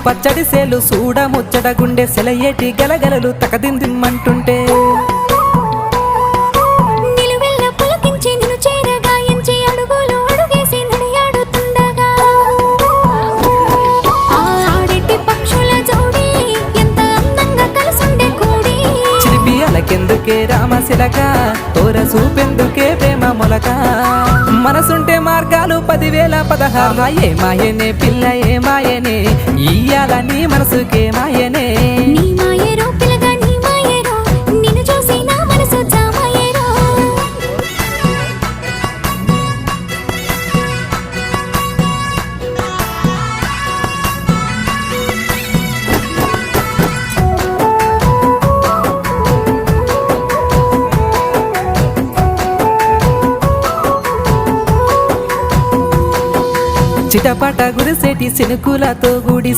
పచ్చడి సేలు సూడ ముచ్చట గుండె సెలయేటి గలగలలు తకదిందిమ్మంటుంటే నిలువెల్ల పులకించి నిన్ను చేరగాయించి అడుగులు అడుగేసి నడియాడుతుండగా ఆడెట్టి పక్షుల జోడి ఎంత అందంగా కలుసుండే కూడి చిలిపి అలకెందుకే రామశిలక తోర చూపెందుకే ప్రేమ మొలక మనసుంటే మార్గాలు 10,016 ఏ మాయనే పిల్ల ఏ మాయనే ఇయ్యాల నీ మనసుకే మాయనే నీ మాయేరో పిల్లగా నీ మాయేరో నిన్ను చూసి నా మనసు జామాయేరో చిటపట గురిసేటి సినుకులతో గుడి